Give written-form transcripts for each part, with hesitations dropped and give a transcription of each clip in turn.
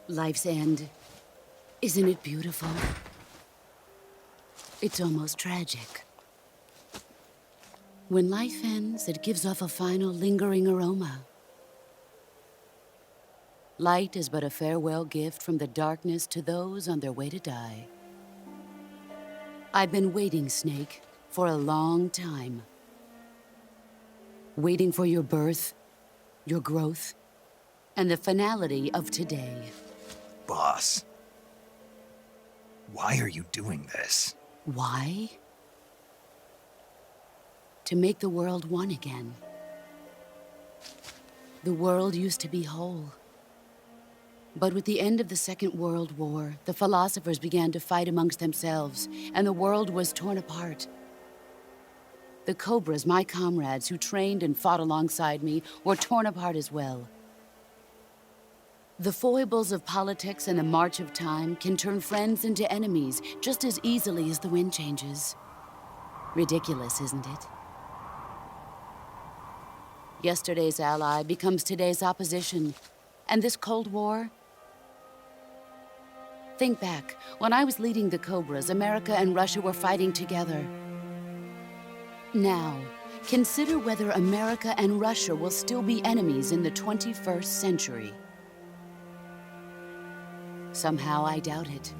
Life's end. Isn't it beautiful? It's almost tragic. When life ends, it gives off a final lingering aroma. Light is but a farewell gift from the darkness to those on their way to die. I've been waiting, Snake, for a long time. Waiting for your birth, your growth, and the finality of today. Boss, why are you doing this? Why? To make the world one again. The world used to be whole. But with the end of the Second World War, the philosophers began to fight amongst themselves, and the world was torn apart. The Cobras, my comrades who trained and fought alongside me, were torn apart as well. The foibles of politics and the march of time can turn friends into enemies just as easily as the wind changes. Ridiculous, isn't it? Yesterday's ally becomes today's opposition. And this Cold War? Think back. When I was leading the Cobras, America and Russia were fighting together. Now, consider whether America and Russia will still be enemies in the 21st century. Somehow I doubt it.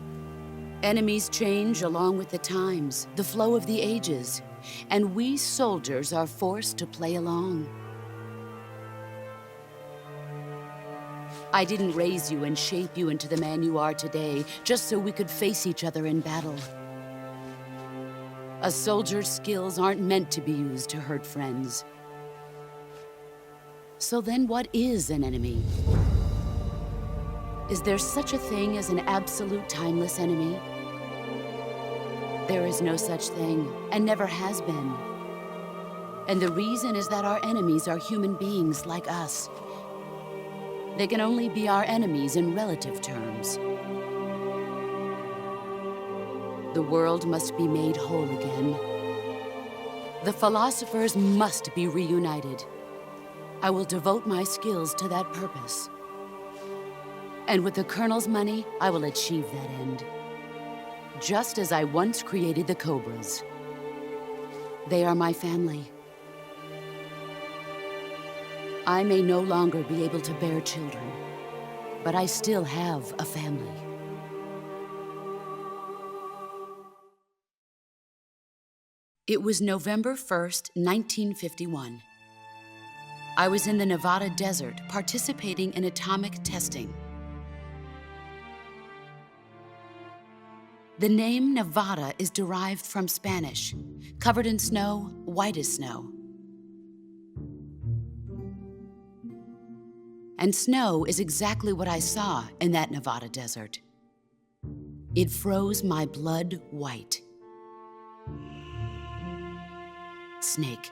Enemies change along with the times, the flow of the ages, and we soldiers are forced to play along. I didn't raise you and shape you into the man you are today just so we could face each other in battle. A soldier's skills aren't meant to be used to hurt friends. So then what is an enemy? Is there such a thing as an absolute timeless enemy? There is no such thing, and never has been. And the reason is that our enemies are human beings like us. They can only be our enemies in relative terms. The world must be made whole again. The philosophers must be reunited. I will devote my skills to that purpose. And with the Colonel's money, I will achieve that end. Just as I once created the Cobras. They are my family. I may no longer be able to bear children, but I still have a family. It was November 1st, 1951. I was in the Nevada desert participating in atomic testing. The name Nevada is derived from Spanish, covered in snow, white as snow. And snow is exactly what I saw in that Nevada desert. It froze my blood white. Snake,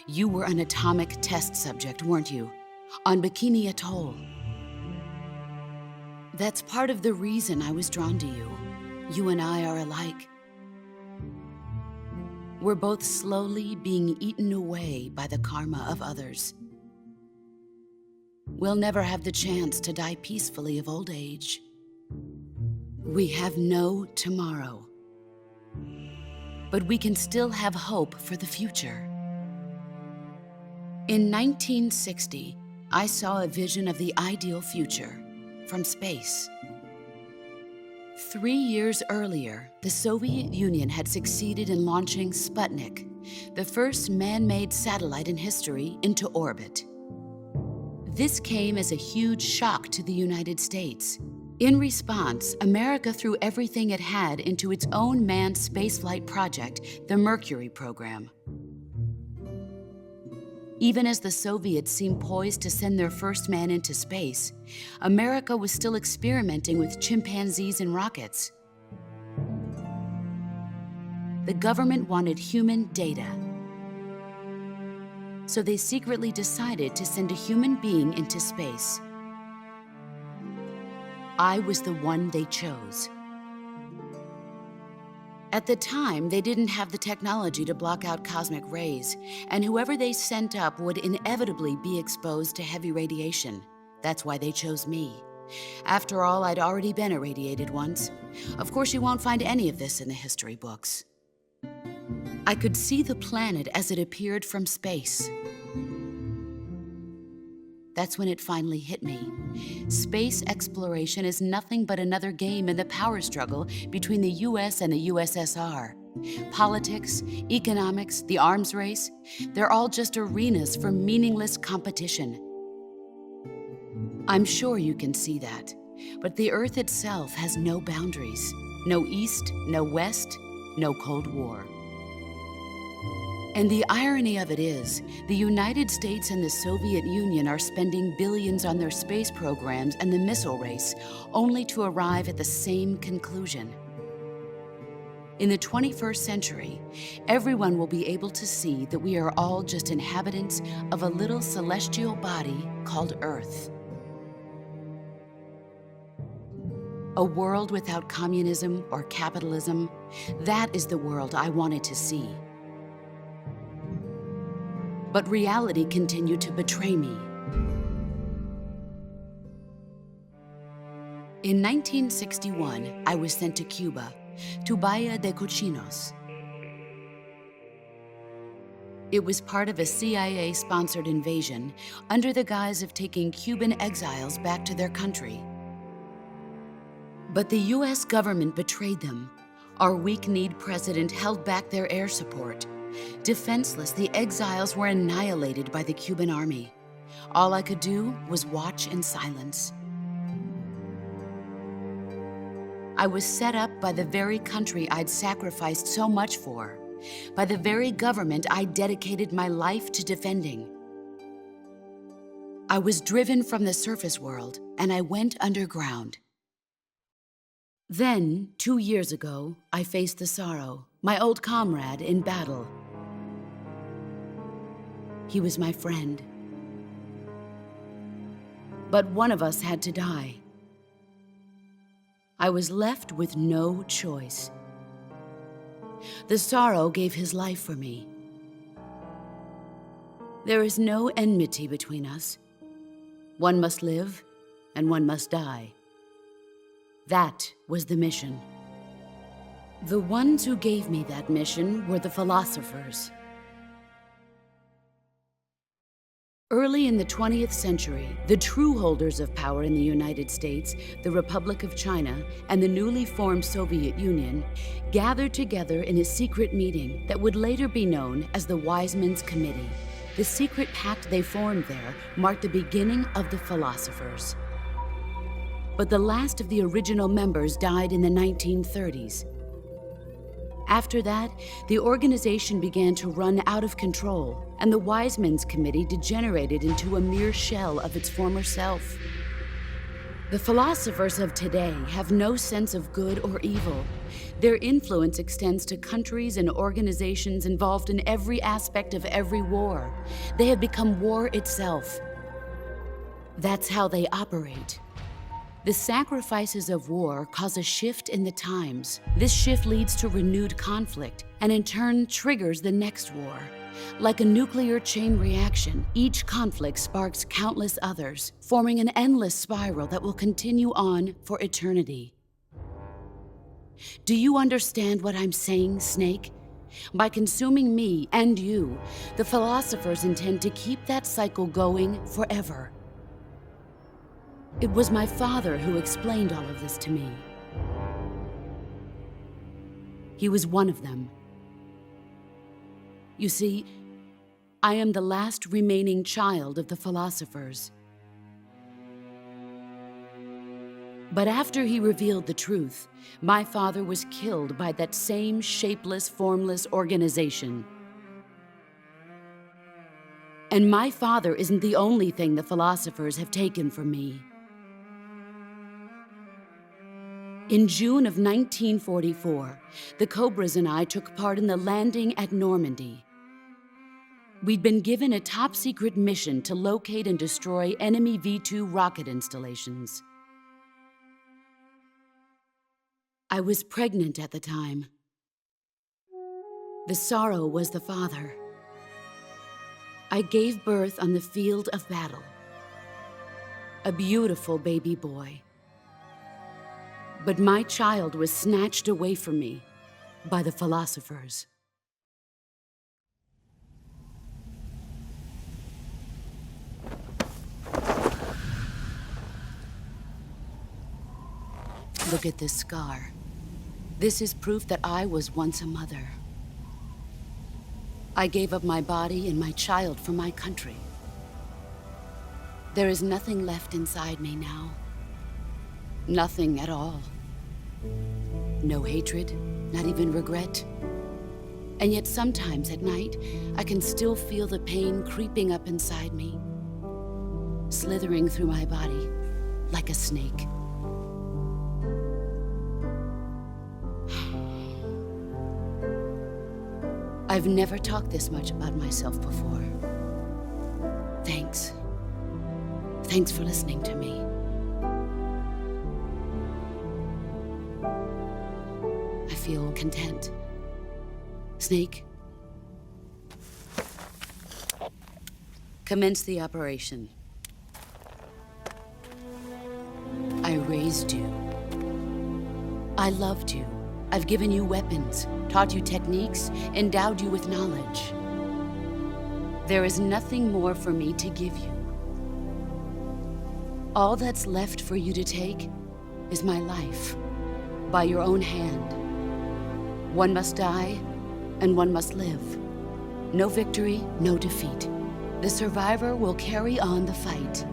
you were an atomic test subject, weren't you? On Bikini Atoll. That's part of the reason I was drawn to you. You and I are alike. We're both slowly being eaten away by the karma of others. We'll never have the chance to die peacefully of old age. We have no tomorrow. But we can still have hope for the future. In 1960, I saw a vision of the ideal future from space. 3 years earlier, the Soviet Union had succeeded in launching Sputnik, the first man-made satellite in history, into orbit. This came as a huge shock to the United States. In response, America threw everything it had into its own manned spaceflight project, the Mercury program. Even as the Soviets seemed poised to send their first man into space, America was still experimenting with chimpanzees and rockets. The government wanted human data. So they secretly decided to send a human being into space. I was the one they chose. At the time, they didn't have the technology to block out cosmic rays, and whoever they sent up would inevitably be exposed to heavy radiation. That's why they chose me. After all, I'd already been irradiated once. Of course, you won't find any of this in the history books. I could see the planet as it appeared from space. That's when it finally hit me. Space exploration is nothing but another game in the power struggle between the US and the USSR. Politics, economics, the arms race, they're all just arenas for meaningless competition. I'm sure you can see that, but the Earth itself has no boundaries. No East, no West, no Cold War. And the irony of it is, the United States and the Soviet Union are spending billions on their space programs and the missile race, only to arrive at the same conclusion. In the 21st century, everyone will be able to see that we are all just inhabitants of a little celestial body called Earth. A world without communism or capitalism, that is the world I wanted to see. But reality continued to betray me. In 1961, I was sent to Cuba, to Bahia de Cochinos. It was part of a CIA-sponsored invasion under the guise of taking Cuban exiles back to their country. But the US government betrayed them. Our weak-kneed president held back their air support. Defenseless, the exiles were annihilated by the Cuban army. All I could do was watch in silence. I was set up by the very country I'd sacrificed so much for, by the very government I dedicated my life to defending. I was driven from the surface world, and I went underground. Then, 2 years ago, I faced the sorrow, my old comrade in battle. He was my friend. But one of us had to die. I was left with no choice. The sorrow gave his life for me. There is no enmity between us. One must live, and one must die. That was the mission. The ones who gave me that mission were the philosophers. Early in the 20th century, the true holders of power in the United States, the Republic of China, and the newly formed Soviet Union gathered together in a secret meeting that would later be known as the Wise Men's Committee. The secret pact they formed there marked the beginning of the philosophers. But the last of the original members died in the 1930s. After that, the organization began to run out of control, and the Wise Men's Committee degenerated into a mere shell of its former self. The philosophers of today have no sense of good or evil. Their influence extends to countries and organizations involved in every aspect of every war. They have become war itself. That's how they operate. The sacrifices of war cause a shift in the times. This shift leads to renewed conflict, and in turn triggers the next war. Like a nuclear chain reaction, each conflict sparks countless others, forming an endless spiral that will continue on for eternity. Do you understand what I'm saying, Snake? By consuming me and you, the philosophers intend to keep that cycle going forever. It was my father who explained all of this to me. He was one of them. You see, I am the last remaining child of the philosophers. But after he revealed the truth, my father was killed by that same shapeless, formless organization. And my father isn't the only thing the philosophers have taken from me. In June of 1944, the Cobras and I took part in the landing at Normandy. We'd been given a top-secret mission to locate and destroy enemy V-2 rocket installations. I was pregnant at the time. The sorrow was the father. I gave birth on the field of battle. a beautiful baby boy. But my child was snatched away from me by the philosophers. Look at this scar. This is proof that I was once a mother. I gave up my body and my child for my country. There is nothing left inside me now. Nothing at all. No hatred, not even regret. And yet sometimes at night, I can still feel the pain creeping up inside me, slithering through my body like a snake. I've never talked this much about myself before. Thanks. Thanks for listening to me. I feel content. Snake, commence the operation. I raised you. I loved you. I've given you weapons, taught you techniques, endowed you with knowledge. There is nothing more for me to give you. All that's left for you to take is my life, by your own hand. One must die, and one must live. No victory, no defeat. The survivor will carry on the fight.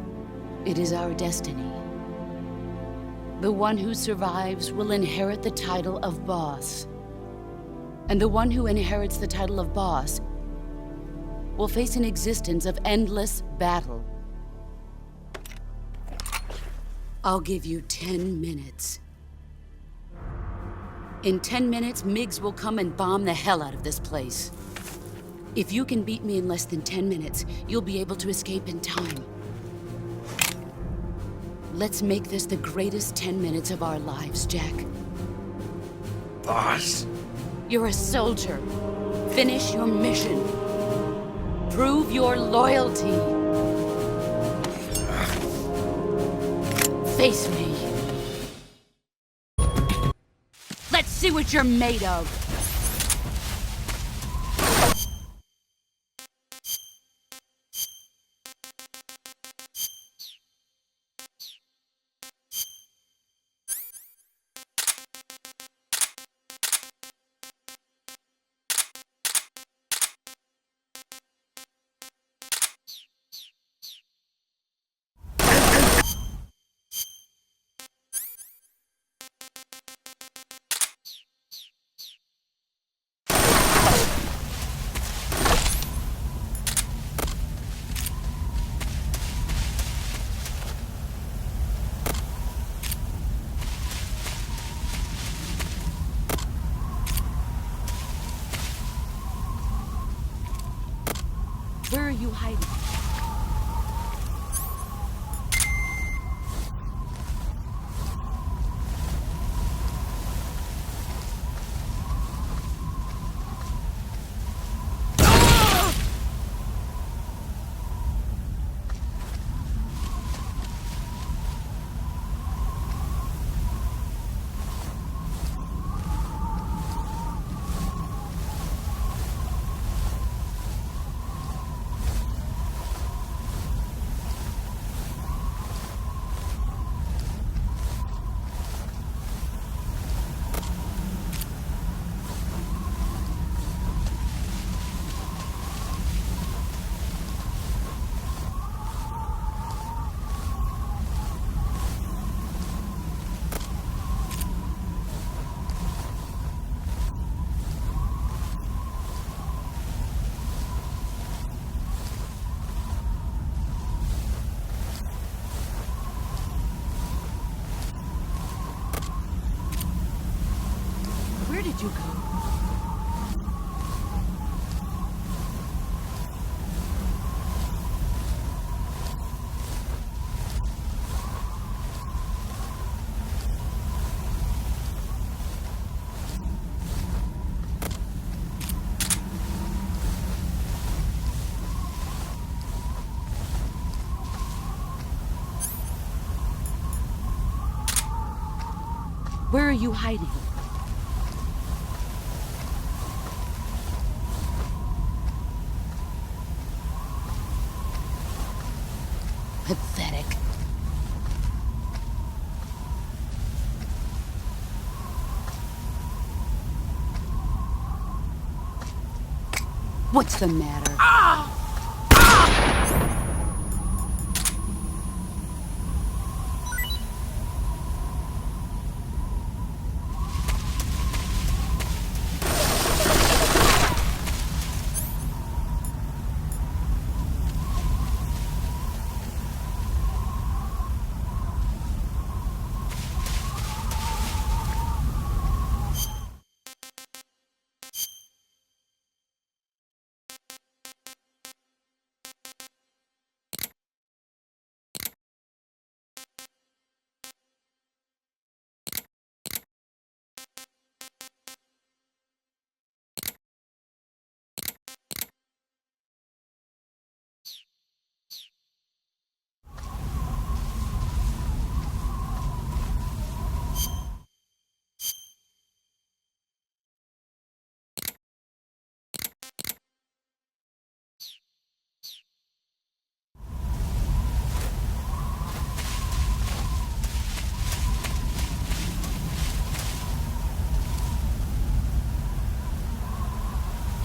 It is our destiny. The one who survives will inherit the title of boss. And the one who inherits the title of boss will face an existence of endless battle. I'll give you 10 minutes. In 10 minutes, MiGs will come and bomb the hell out of this place. If you can beat me in less than 10 minutes, you'll be able to escape in time. Let's make this the greatest 10 minutes of our lives, Jack. Boss. You're a soldier. Finish your mission. Prove your loyalty. Face me. Let's see what you're made of. Where are you hiding? Where are you hiding? Pathetic. What's the matter?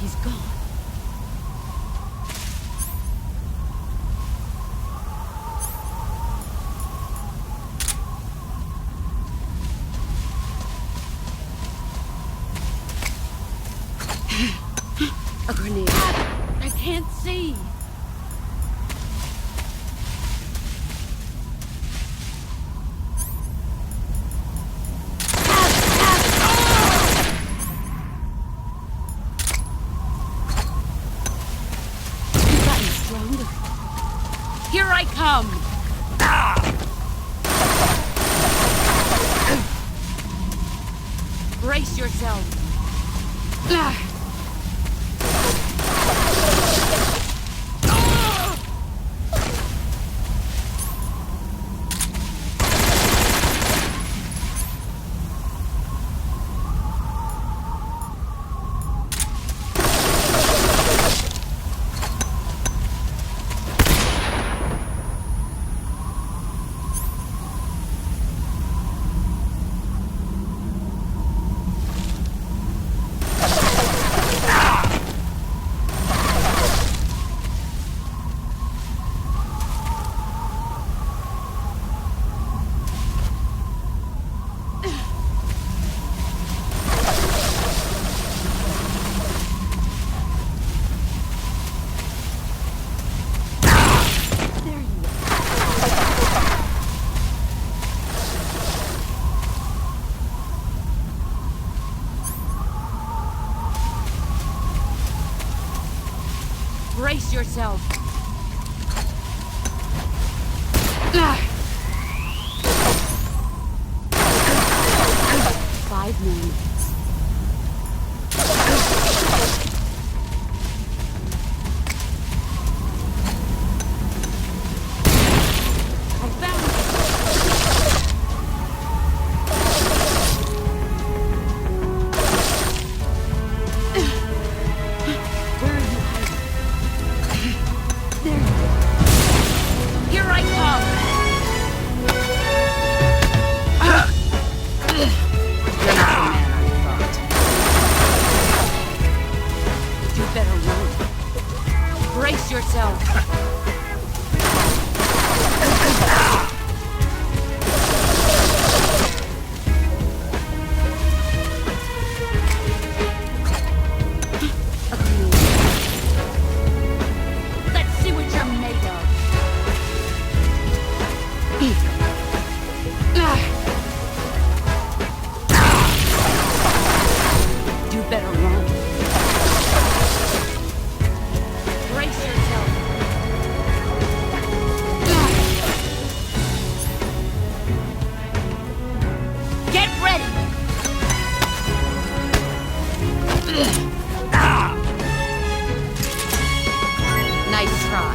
He's gone. A grenade. I can't see. You've gotten stronger. Here I come. Brace yourself. Brace yourself. 5 minutes. Brace yourself. Let's see what you're made of. You better run. Brace yourself. Get ready. Nice try.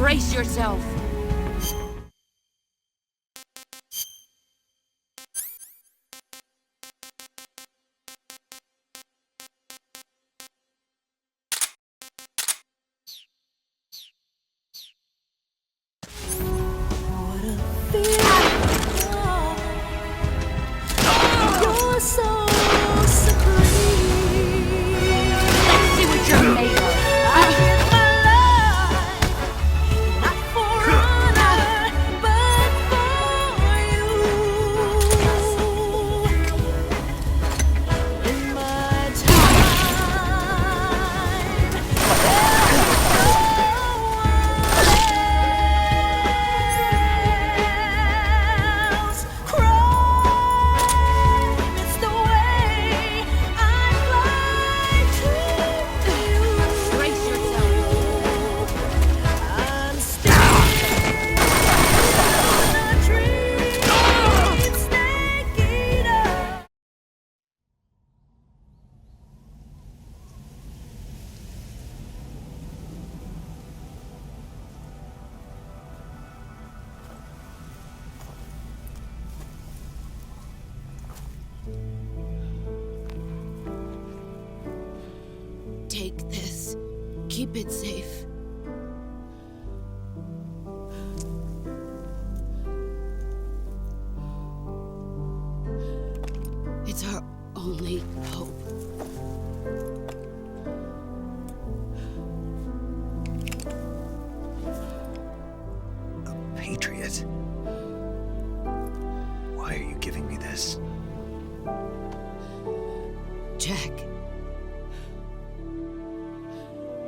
Brace yourself. You're so supreme. Let's see what you're made of. I give my life, not for honor, but for you. In my time, there's no one else. Crime is the way I fly to you. Brace yourself. I'm still in a dream, snake eater. Take this. Keep it safe. It's our only hope. A patriot? Why are you giving me this? Jack.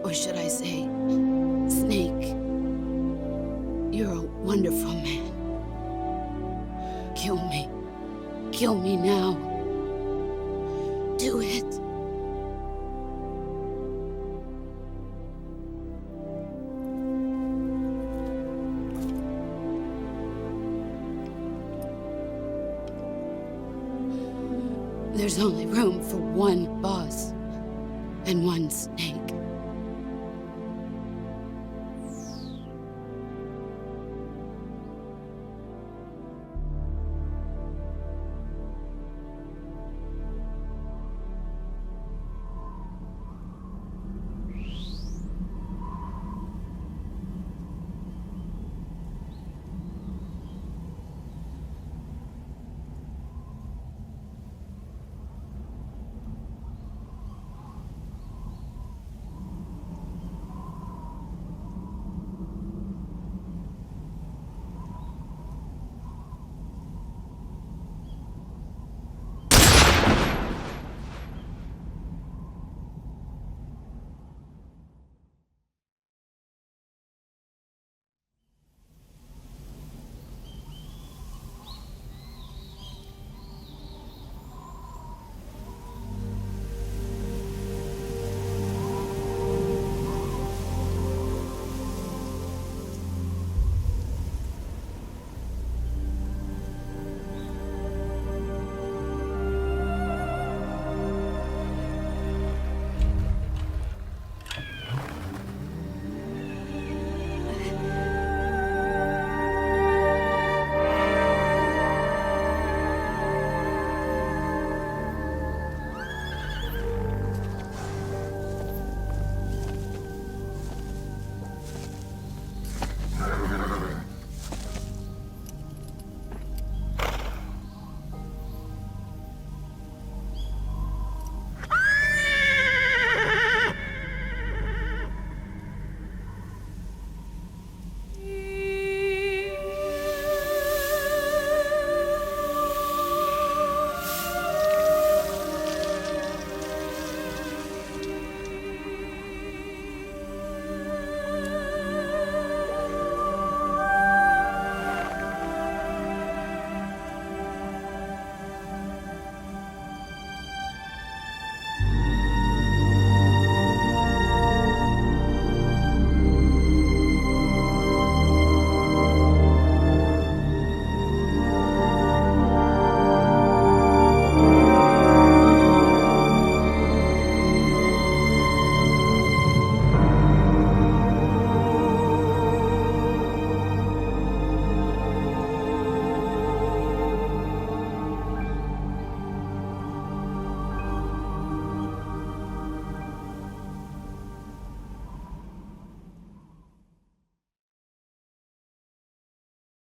Or should I say, Snake. You're a wonderful man. Kill me. Kill me now. Do it. There's only room for one boss and one snake.